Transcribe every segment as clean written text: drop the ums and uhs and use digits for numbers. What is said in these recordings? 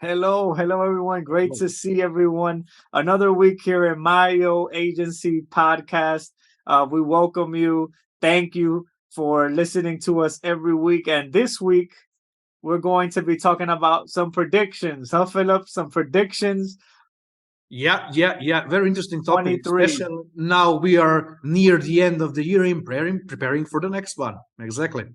Hello, everyone. Great to see everyone. Another week here in Mayo Agency Podcast. We welcome you. Thank you for listening to us every week. And this week, we're going to be talking about some predictions, huh, Philip? Some predictions. Yeah. Very interesting topic, 23. especially now we are near the end of the year in preparing for the next one. Exactly.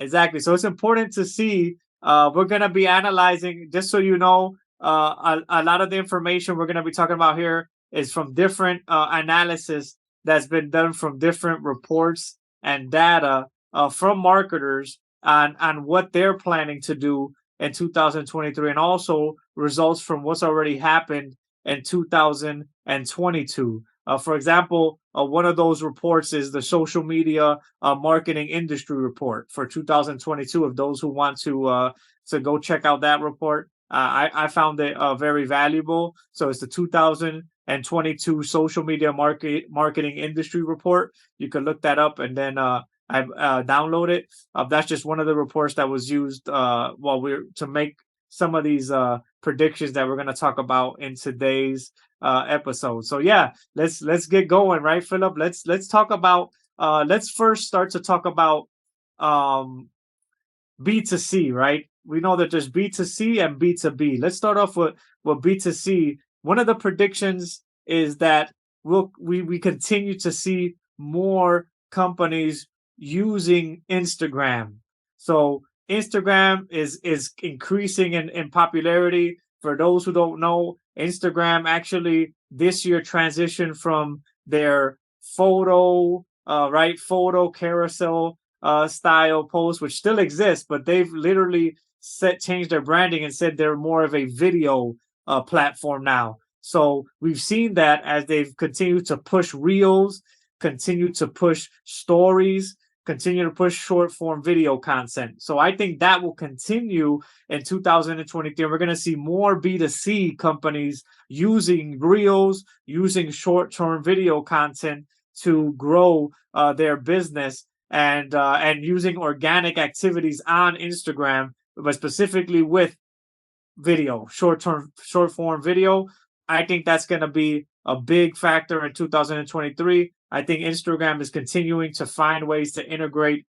Exactly. So it's important to see. We're going to be analyzing, just so you know, a lot of the information we're going to be talking about here is from different analysis that's been done from different reports and data from marketers on what they're planning to do in 2023, and also results from what's already happened in 2022. For example, one of those reports is the social media marketing industry report for 2022. Of those who want to go check out that report, I found it very valuable. So it's the 2022 social media marketing industry report. You can look that up and then I download it. That's just one of the reports that was used while we're to make some of these predictions that we're going to talk about in today's episode. So yeah, let's get going, right, Philip? Let's talk about let's first start to talk about um B2C, right? We know that there's B2C and B2B. Let's start off with B2C. One of the predictions is that we continue to see more companies using Instagram. So Instagram is increasing in popularity. For those who don't know, Instagram actually this year transitioned from their photo carousel style posts, which still exist, but they've literally changed their branding and said they're more of a video platform now. So we've seen that as they've continued to push reels, continue to push stories, continue to push short form video content. So I think that will continue in 2023. We're going to see more B2C companies using reels, using short term video content to grow their business and using organic activities on Instagram, but specifically with video, short form video. I think that's going to be a big factor in 2023. I think Instagram is continuing to find ways to integrate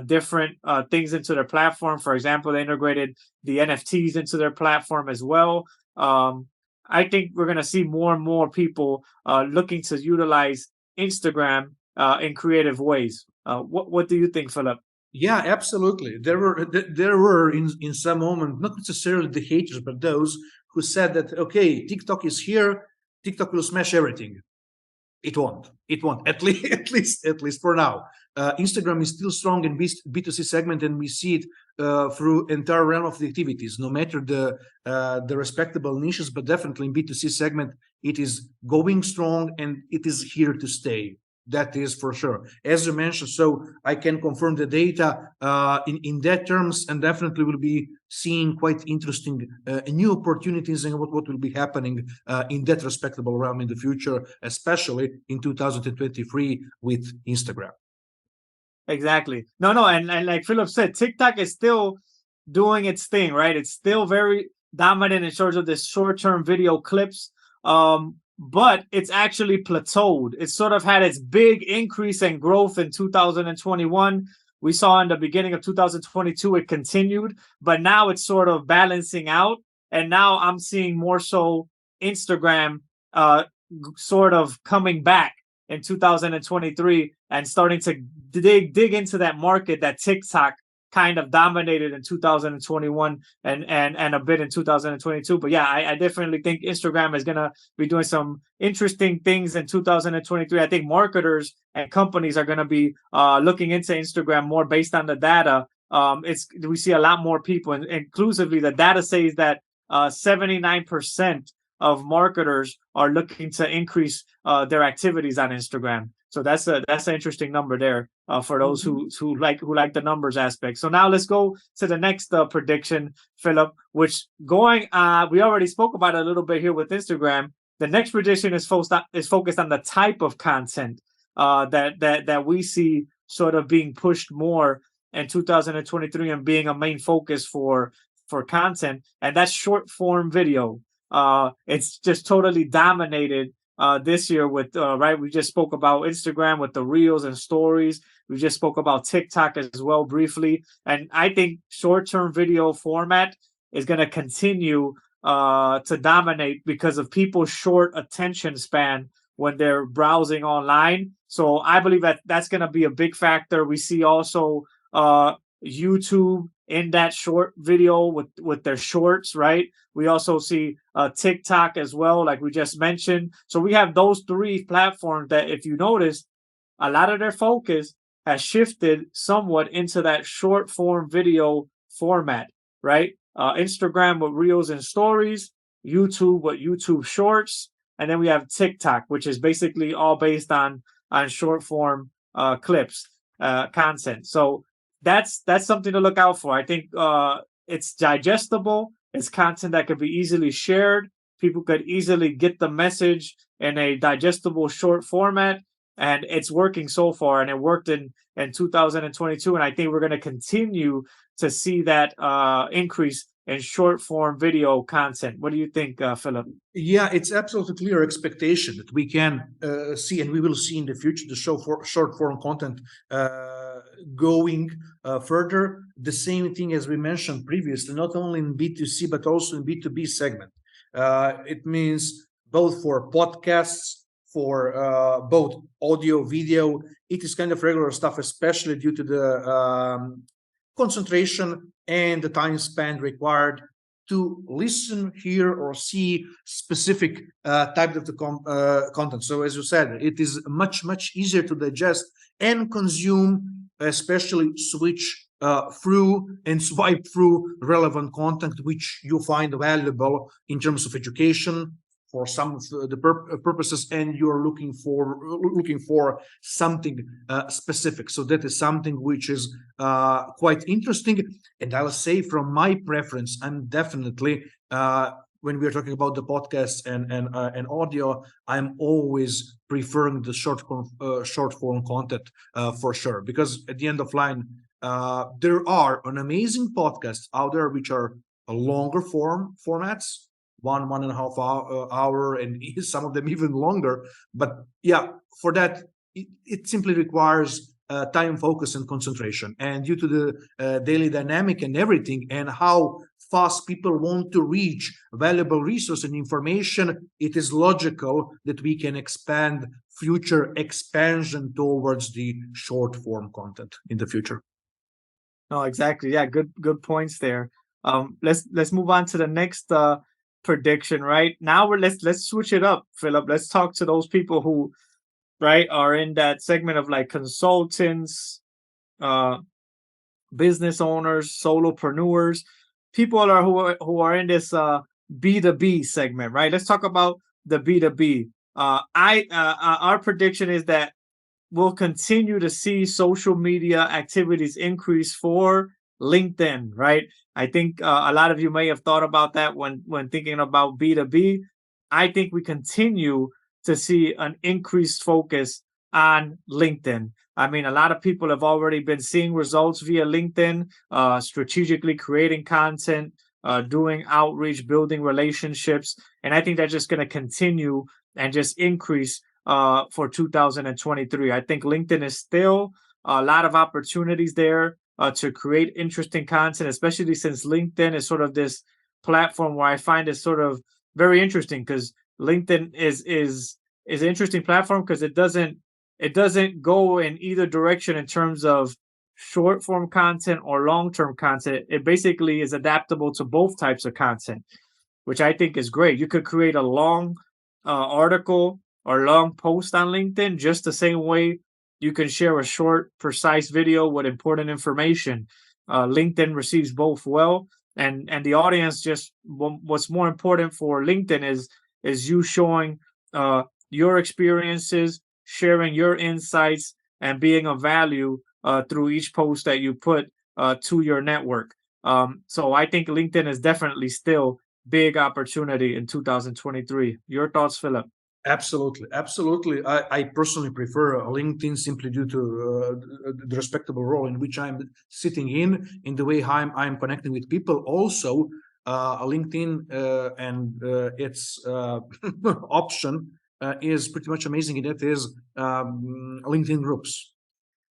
different things into their platform. For example, they integrated the NFTs into their platform as well. I think we're going to see more and more people looking to utilize Instagram in creative ways. What do you think, Philip? Yeah, absolutely. There were in some moment not necessarily the haters, but those who said that okay, TikTok is here, TikTok will smash everything. It won't. It won't. At least, at least for now. Instagram is still strong in B2C segment, and we see it through entire realm of the activities, no matter the respectable niches, but definitely in B2C segment, it is going strong and it is here to stay. That is for sure. As you mentioned, so I can confirm the data in that terms, and definitely will be seeing quite interesting new opportunities and what will be happening in that respectable realm in the future, especially in 2023 with Instagram. Exactly. No, and like Philip said, TikTok is still doing its thing, right? It's still very dominant in terms of this short-term video clips. But it's actually plateaued. It sort of had its big increase and growth in 2021. We saw in the beginning of 2022 it continued, but now it's sort of balancing out. And now I'm seeing more so Instagram sort of coming back in 2023 and starting to dig into that market that TikTok kind of dominated in 2021 and a bit in 2022. But yeah, I definitely think Instagram is gonna be doing some interesting things in 2023. I think marketers and companies are gonna be looking into Instagram more based on the data. It's we see a lot more people, and inclusively the data says that 79% of marketers are looking to increase their activities on Instagram. So that's an interesting number there for those Mhm. who like the numbers aspect. So now let's go to the next prediction, Philip. Which going we already spoke about it a little bit here with Instagram. The next prediction is focused on the type of content that we see sort of being pushed more in 2023 and being a main focus for content, and that's short form video. It's just totally dominated this year with right. We just spoke about Instagram with the reels and stories. We just spoke about TikTok as well briefly, and I think short term video format is going to continue to dominate because of people's short attention span when they're browsing online. So I believe that that's going to be a big factor. We see also YouTube in that short video with their shorts, right? We also see TikTok as well, like we just mentioned. So we have those three platforms that, if you notice, a lot of their focus has shifted somewhat into that short form video format, right? Instagram with reels and stories, YouTube with YouTube shorts, and then we have TikTok, which is basically all based on short form clips content. So that's something to look out for. I think it's digestible. It's content that could be easily shared. People could easily get the message in a digestible short format, and it's working so far. And it worked in 2022, and I think we're going to continue to see that increase in short form video content. What do you think, Filip? Yeah, it's absolutely clear expectation that we can see, and we will see in the future, the short form content going further. The same thing as we mentioned previously, not only in B2C but also in B2B segment. It means both for podcasts, for both audio, video. It is kind of regular stuff, especially due to the concentration and the time span required to listen, hear, or see specific type of the content. So as you said, it is much easier to digest and consume, especially switch through and swipe through relevant content which you find valuable in terms of education for some of the purposes, and you're looking for something specific. So that is something which is quite interesting. And I'll say, from my preference, I'm definitely when we're talking about the podcast and audio, I'm always preferring the short form content for sure, because at the end of line, there are an amazing podcasts out there which are a longer formats, 1.5 hour, and some of them even longer. But yeah, for that, it simply requires time, focus, and concentration. And due to the daily dynamic and everything, and how fast people want to reach valuable resource and information, it is logical that we can expand future expansion towards the short form content in the future. No, exactly. Yeah, good points there. Let's move on to the next prediction. Right now, let's switch it up, Filip. Let's talk to those people who, right, are in that segment of like consultants, business owners, solopreneurs, people who are in this B2B segment, right? Let's talk about the B2B. Our prediction is that we'll continue to see social media activities increase for LinkedIn, right? I think a lot of you may have thought about that when thinking about B2B. I think we continue to see an increased focus on LinkedIn. I mean, a lot of people have already been seeing results via LinkedIn, strategically creating content, doing outreach, building relationships. And I think that's just going to continue and just increase for 2023. I think LinkedIn is still a lot of opportunities there to create interesting content, especially since LinkedIn is sort of this platform where I find it sort of very interesting, because LinkedIn is an interesting platform because it doesn't go in either direction in terms of short form content or long term content. It basically is adaptable to both types of content, which I think is great. You could create a long article or long post on LinkedIn just the same way you can share a short, precise video with important information. LinkedIn receives both well, and the audience just what's more important for LinkedIn is you showing your experiences, sharing your insights, and being of value through each post that you put to your network. So I think LinkedIn is definitely still big opportunity in 2023. Your thoughts, Filip? Absolutely, absolutely. I personally prefer LinkedIn simply due to the respectable role in which I'm sitting in the way I'm connecting with people. Also, LinkedIn and its option is pretty much amazing. And that is LinkedIn groups.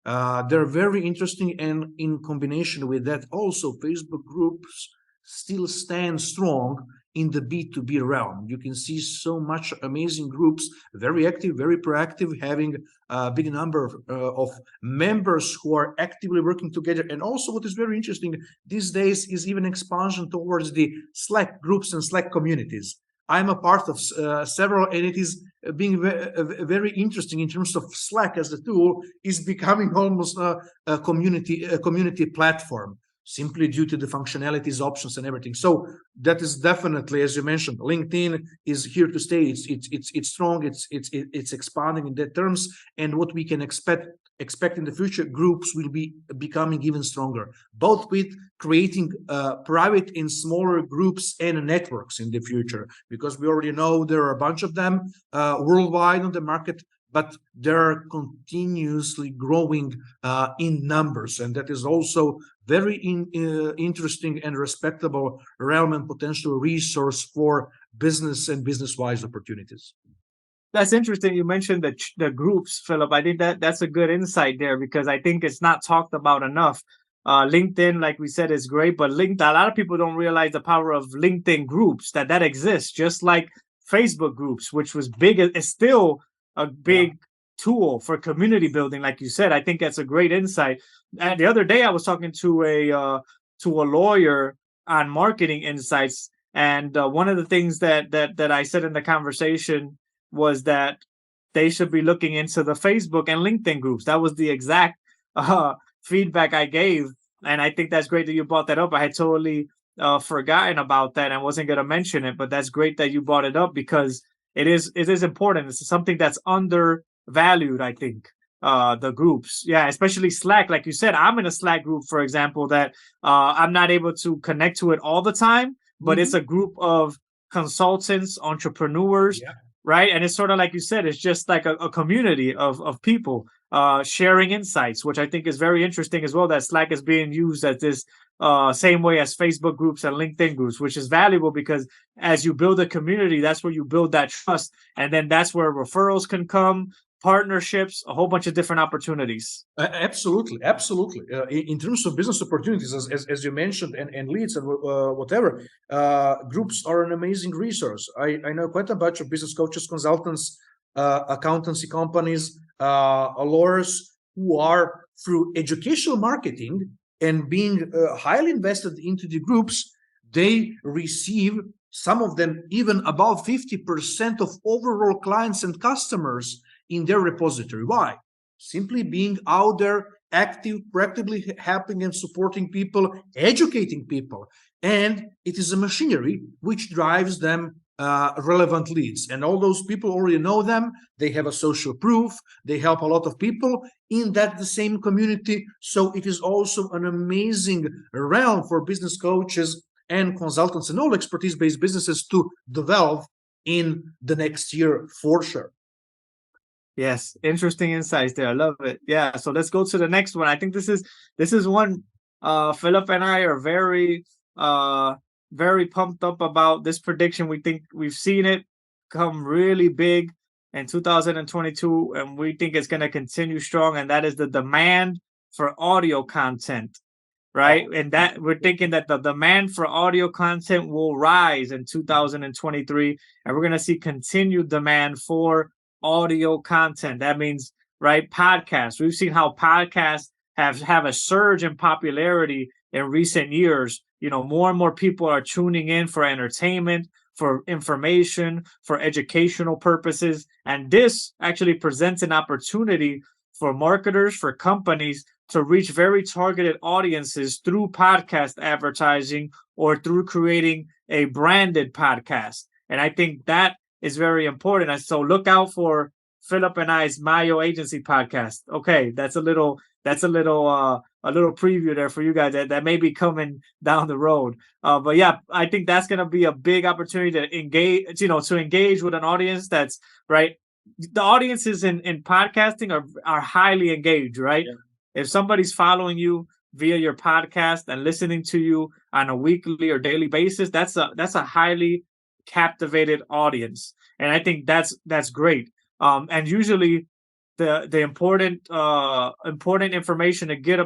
They're very interesting, and in combination with that, also Facebook groups still stand strong in the B2B realm. You can see so much amazing groups, very active, very proactive, having a big number of members who are actively working together. And also, what is very interesting these days is even expansion towards the Slack groups and Slack communities. I'm a part of several, and it is being very interesting in terms of Slack as a tool is becoming almost a community platform simply due to the functionalities, options, and everything. So that is definitely, as you mentioned, LinkedIn is here to stay. It's strong. It's expanding in that terms, and what we can expect in the future, groups will be becoming even stronger, both with creating private and smaller groups and networks in the future, because we already know there are a bunch of them worldwide on the market, but they're continuously growing in numbers, and that is also very interesting and respectable realm and potential resource for business and business-wise opportunities. That's interesting. You mentioned the groups, Philip. I think that's a good insight there because I think it's not talked about enough. LinkedIn, like we said, is great, but LinkedIn, a lot of people don't realize the power of LinkedIn groups that exists, just like Facebook groups, which was big. It's still a Yeah. big tool for community building, like you said. I think that's a great insight. And the other day, I was talking to a lawyer on marketing insights, and one of the things that I said in the conversation was that they should be looking into the Facebook and LinkedIn groups. That was the exact feedback I gave, and I think that's great that you brought that up. I had totally forgotten about that and wasn't going to mention it, but that's great that you brought it up because it is important. It's something that's undervalued, I think. The groups, yeah, especially Slack. Like you said, I'm in a Slack group, for example, that I'm not able to connect to it all the time, but it's Mhm. a group of consultants, entrepreneurs, Yeah. right? And it's sort of like you said, it's just like a community of people sharing insights, which I think is very interesting as well. That Slack is being used as this same way as Facebook groups and LinkedIn groups, which is valuable because as you build a community, that's where you build that trust, and then that's where referrals can come, partnerships, a whole bunch of different opportunities. Absolutely, absolutely. In terms of business opportunities, as you mentioned, and leads and whatever, groups are an amazing resource. I know quite a bunch of business coaches, consultants, accountancy companies, lawyers who are through educational marketing and being highly invested into the groups, they receive some of them even above 50% of overall clients and customers in their repository. Why? Simply being out there, active, practically helping and supporting people, educating people. And it is a machinery which drives them relevant leads. And all those people already know them. They have a social proof. They help a lot of people in that the same community. So it is also an amazing realm for business coaches and consultants and all expertise-based businesses to develop in the next year for sure. Yes, interesting insights there. I love it. Yeah, so let's go to the next one. I think this is one Philip and I are uh very pumped up about this prediction. We think we've seen it come really big in 2022 and we think it's going to continue strong, and that is the demand for audio content, right? Oh, And that we're thinking that the demand for audio content will rise in 2023, and we're going to see continued demand for audio content. That means, right, podcasts. We've seen how podcasts have a surge in popularity in recent years. More and more people are tuning in for entertainment, for information, for educational purposes, and this actually presents an opportunity for marketers, for companies to reach very targeted audiences through podcast advertising or through creating a branded podcast. And I think that is very important. And so look out for Philip and I's Mayo Agency podcast. Okay, that's a little little preview there for you guys that may be coming down the road. But yeah, I think that's going to be a big opportunity to engage, to engage with an audience that's right. The audiences in podcasting are highly engaged, right? Yeah. If somebody's following you via your podcast and listening to you on a weekly or daily basis, that's a highly captivated audience, and I think that's great. And usually the important information to get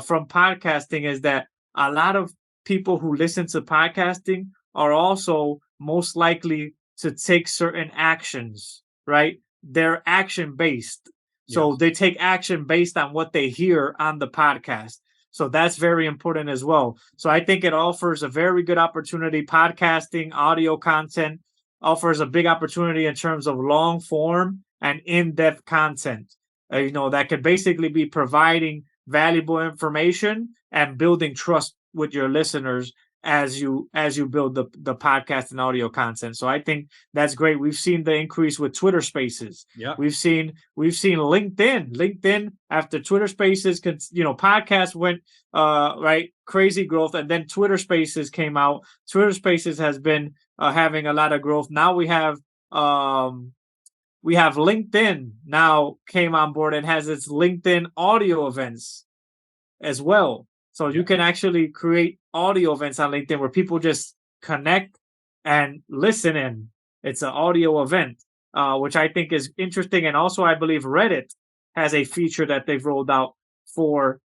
from podcasting is that a lot of people who listen to podcasting are also most likely to take certain actions, right? They're action based. So Yes. they take action based on what they hear on the podcast. So that's very important as well. So I think it offers a very good opportunity. Podcasting, audio content offers a big opportunity in terms of long form and in-depth content. That could basically be providing valuable information and building trust with your listeners as you build the podcast and audio content. So I think that's great. We've seen the increase with Twitter Spaces. Yeah. We've seen LinkedIn after Twitter Spaces, podcast went right, crazy growth, and then Twitter Spaces came out. Twitter Spaces has been having a lot of growth. Now we have LinkedIn now came on board and has its LinkedIn audio events as well. So you can actually create audio events on LinkedIn where people just connect and listen in. It's an audio event, which I think is interesting. And also, I believe Reddit has a feature that they've rolled out for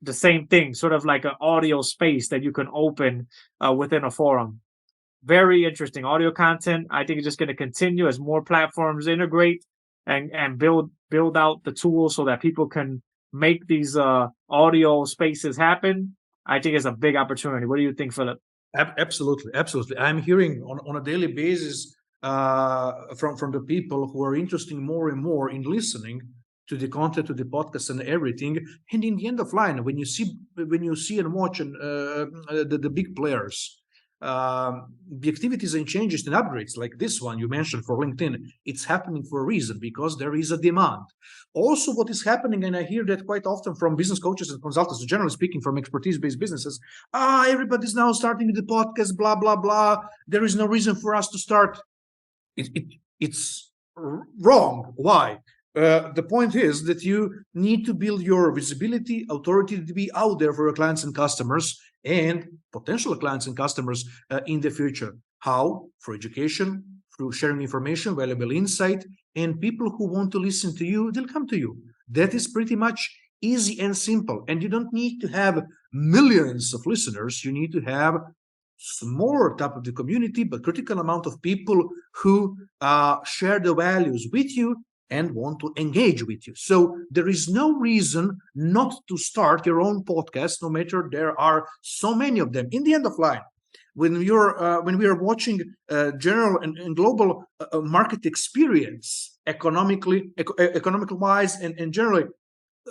the same thing, sort of like an audio space that you can open within a forum. Very interesting audio content. I think it's just going to continue as more platforms integrate and build out the tools so that people can make these audio spaces happen. I think it's a big opportunity. What do you think, Filip? Absolutely, absolutely. I'm hearing on a daily basis from the people who are interested more and more in listening to the content, to the podcast, and everything. And in the end of line, when you see and watch the big players, the activities and changes and upgrades like this one you mentioned for LinkedIn, it's happening for a reason, because there is a demand. Also, what is happening, and I hear that quite often from business coaches and consultants, generally speaking, from expertise-based businesses, everybody's now starting the podcast, blah, blah, blah. There is no reason for us to start. It's wrong. Why? The point is that you need to build your visibility, authority to be out there for your clients and customers and potential clients and customers in the future. How? For education, through sharing information, valuable insight, and people who want to listen to you, they'll come to you. That is pretty much easy and simple. And you don't need to have millions of listeners. You need to have smaller type of the community, but critical amount of people who share the values with you and want to engage with you. So there is no reason not to start your own podcast, no matter there are so many of them. In the end of line, when we are watching general and global market experience, economical wise, and generally,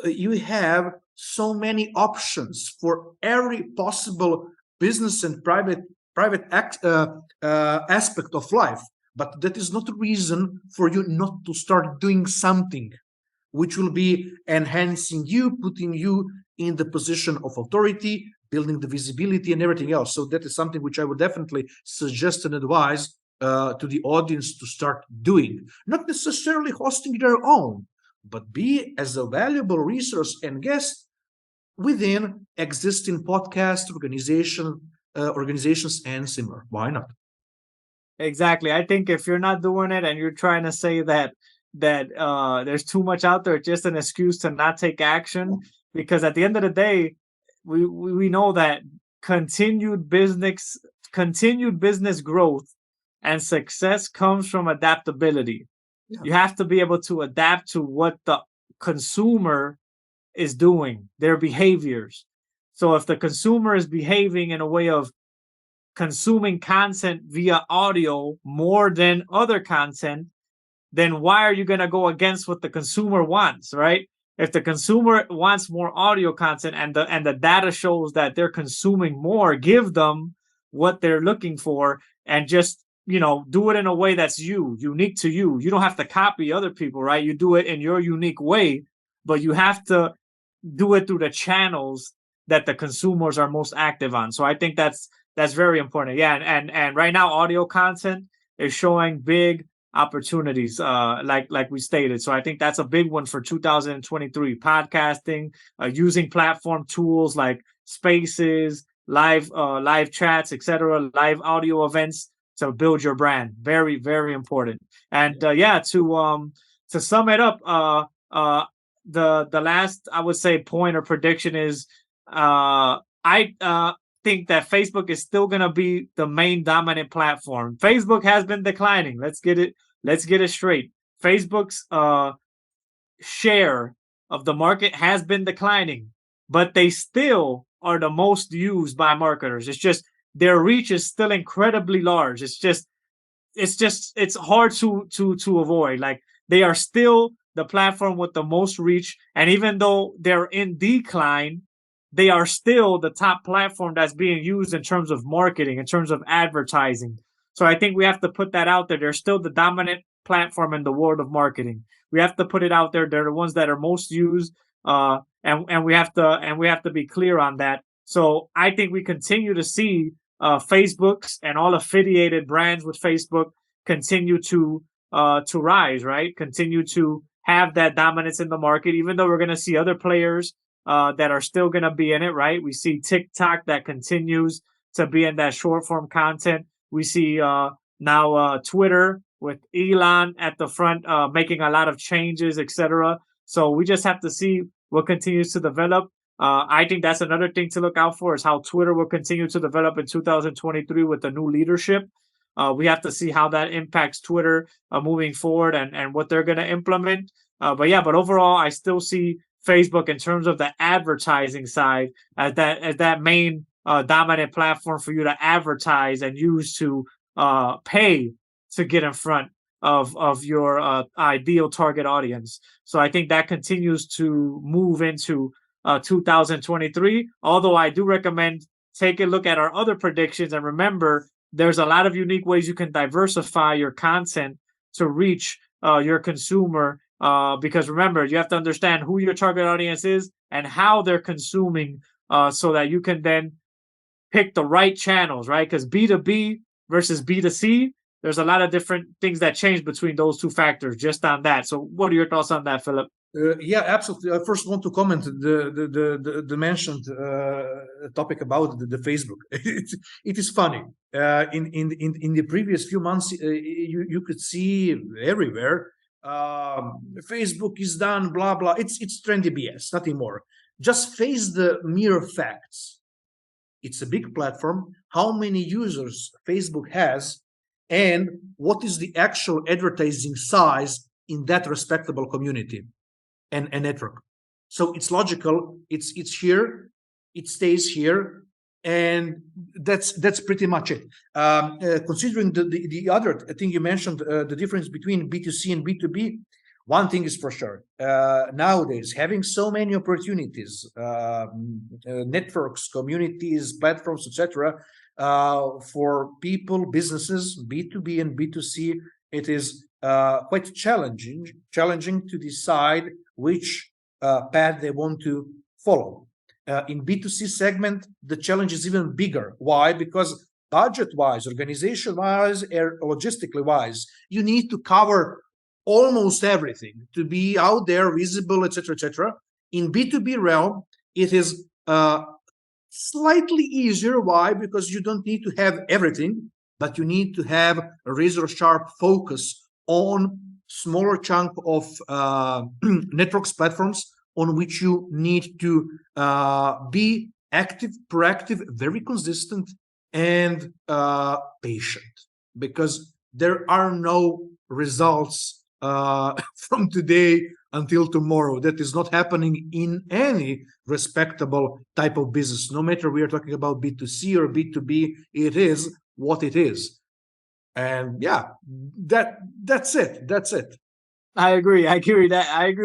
you have so many options for every possible business and private aspect of life. But that is not a reason for you not to start doing something which will be enhancing you, putting you in the position of authority, building the visibility and everything else. So that is something which I would definitely suggest and advise to the audience to start doing. Not necessarily hosting their own, but be as a valuable resource and guest within existing podcast organizations and similar. Why not? Exactly. I think if you're not doing it and you're trying to say that there's too much out there, it's just an excuse to not take action. Because at the end of the day, we know that continued business growth and success comes from adaptability. Yeah. You have to be able to adapt to what the consumer is doing, their behaviors. So if the consumer is behaving in a way of consuming content via audio more than other content, then why are you going to go against what the consumer wants, right? If the consumer wants more audio content and the data shows that they're consuming more, give them what they're looking for and just, do it in a way that's unique to you. You don't have to copy other people, right? You do it in your unique way, but you have to do it through the channels that the consumers are most active on. So I think that's very important. Yeah, and right now audio content is showing big opportunities, like we stated. So I think that's a big one for 2023. Podcasting, using platform tools like Spaces, live chats, etc., live audio events to build your brand. Very, very important. And yeah, to sum it up, the last, I would say, point or prediction is, I think that Facebook is still going to be the main dominant platform. Facebook has been declining. Let's get it straight. Facebook's share of the market has been declining, but they still are the most used by marketers. It's just their reach is still incredibly large. It's hard to avoid. Like, they are still the platform with the most reach, and even though they're in decline, they are still the top platform that's being used in terms of marketing, in terms of advertising. So I think we have to put that out there. They're still the dominant platform in the world of marketing. We have to put it out there. They're the ones that are most used, and we have to be clear on that. So I think we continue to see Facebook's and all affiliated brands with Facebook continue to rise, right? Continue to have that dominance in the market, even though we're going to see other players that are still going to be in it, right? We see TikTok that continues to be in that short form content. We see now Twitter with Elon at the front, making a lot of changes, etc. So we just have to see what continues to develop. I think that's another thing to look out for, is how Twitter will continue to develop in 2023 with the new leadership. We have to see how that impacts Twitter moving forward, and what they're going to implement. But overall, I still see Facebook in terms of the advertising side as that main dominant platform for you to advertise and use to pay to get in front of your ideal target audience. So I think that continues to move into 2023. Although I do recommend take a look at our other predictions, and remember, there's a lot of unique ways you can diversify your content to reach your consumer. Because remember, you have to understand who your target audience is and how they're consuming, so that you can then pick the right channels, right? Because B2B versus B2C, there's a lot of different things that change between those two factors just on that. So what are your thoughts on that, Philip? Yeah, absolutely. I first want to comment the mentioned topic about the Facebook. It is funny. In the previous few months, you could see everywhere. Facebook is done, blah blah. It's trendy BS, nothing more. Just face the mere facts. It's a big platform. How many users Facebook has, and what is the actual advertising size in that respectable community and network? So it's logical. It's here. It stays here, and that's pretty much it. Considering the other thing you mentioned, the difference between B2C and B2B, one thing is for sure. Nowadays, having so many opportunities, networks, communities, platforms, etc., for people, businesses, B2B and B2C, it is quite challenging to decide which path they want to follow. In B2C segment, the challenge is even bigger. Why? Because budget-wise, organization-wise, logistically-wise, you need to cover almost everything to be out there, visible, etc., etc. In B2B realm, it is slightly easier. Why? Because you don't need to have everything, but you need to have a razor-sharp focus on smaller chunk of networks, platforms on which you need to be active, proactive, very consistent, and patient, because there are no results from today until tomorrow. That is not happening in any respectable type of business. No matter we are talking about B2C or B2B, it is what it is. And yeah, that's it. I agree. I agree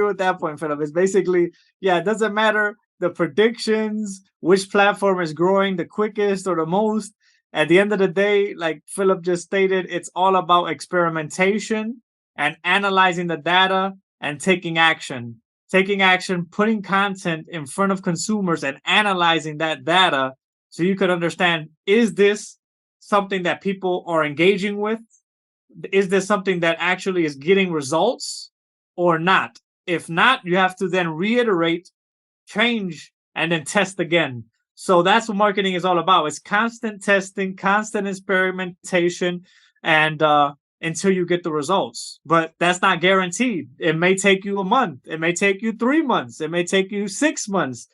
with that point, Philip. It's basically, yeah, it doesn't matter the predictions, which platform is growing the quickest or the most. At the end of the day, like Philip just stated, it's all about experimentation and analyzing the data and taking action taking action, putting content in front of consumers and analyzing that data so you could understand, is this something that people are engaging with? Is this something that actually is getting results or not? If not, you have to then reiterate, change, and then test again. So that's what marketing is all about. It's constant testing, constant experimentation, and until you get the results. But that's not guaranteed. It may take you a month. It may take you 3 months. It may take you 6 months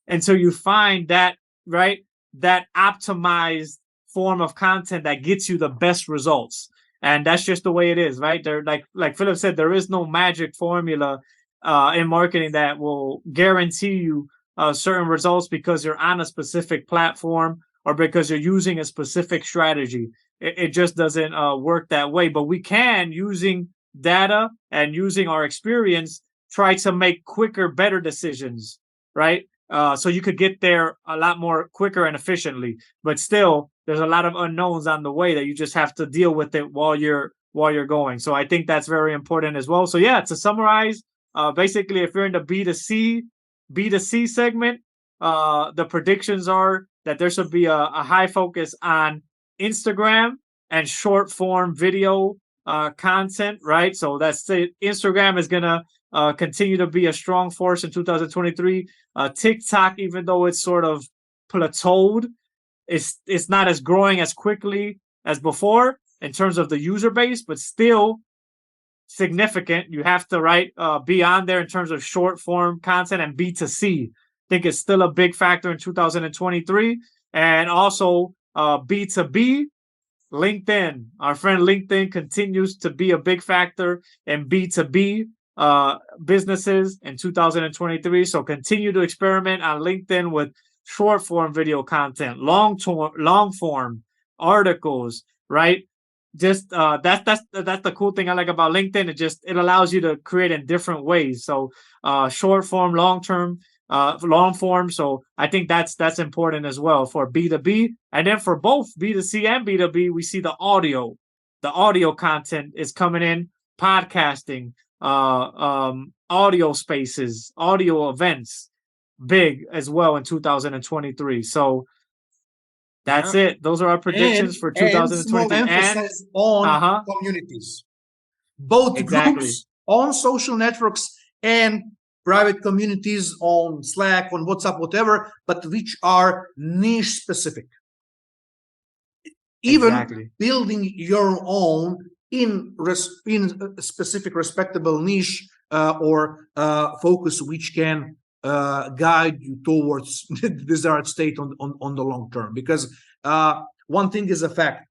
until you find that, right, that optimized form of content that gets you the best results. And that's just the way it is, right? There, like Filip said, there is no magic formula in marketing that will guarantee you certain results because you're on a specific platform or because you're using a specific strategy. It just doesn't work that way. But we can, using data and using our experience, try to make quicker, better decisions, right? So you could get there a lot more quicker and efficiently. But still, there's a lot of unknowns on the way that you just have to deal with it while you're going. So I think that's very important as well. So yeah, to summarize, basically, if you're in the B2C segment, the predictions are that there should be a high focus on Instagram and short form video content, right? So that's it. Instagram is gonna continue to be a strong force in 2023. TikTok, even though it's sort of plateaued, it's not as growing as quickly as before in terms of the user base, but still significant. You have to be on there in terms of short form content, and B2C. I think it's still a big factor in 2023. And also B2B, LinkedIn. Our friend LinkedIn continues to be a big factor in B2B businesses in 2023. So continue to experiment on LinkedIn with short form video content, long form articles, right? Just that's the cool thing I like about LinkedIn. It allows you to create in different ways. So short form, long form. So I think that's important as well for B2B. And then for both B2C and B2B, we see the audio content is coming in, podcasting, audio spaces, audio events, big as well in 2023. So that's it. Those are our predictions for 2023. Small emphasis on communities, both groups on social networks and private communities on Slack, on WhatsApp, whatever, but which are niche specific. Even building your own in a specific respectable niche or focus which can guide you towards the desired state on the long term. Because one thing is a fact,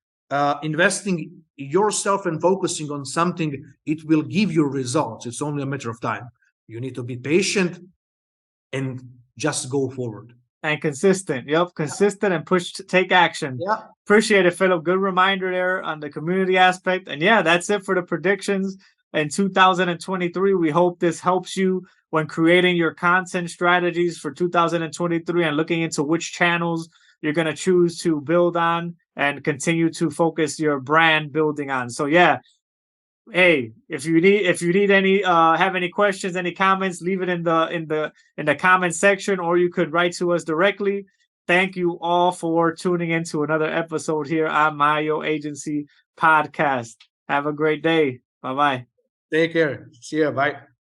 investing yourself and focusing on something, it will give you results. It's only a matter of time. You need to be patient and just go forward. And consistent. Yep, consistent and take action. Yeah. Appreciate it, Filip. Good reminder there on the community aspect. And yeah, that's it for the predictions in 2023. We hope this helps you when creating your content strategies for 2023 and looking into which channels you're going to choose to build on and continue to focus your brand building on. So yeah, hey, if you need any have any questions, any comments, leave it in the comment section, or you could write to us directly. Thank you all for tuning in to another episode here on Mayo Agency Podcast. Have a great day. Bye-bye. Take care. See ya. Bye.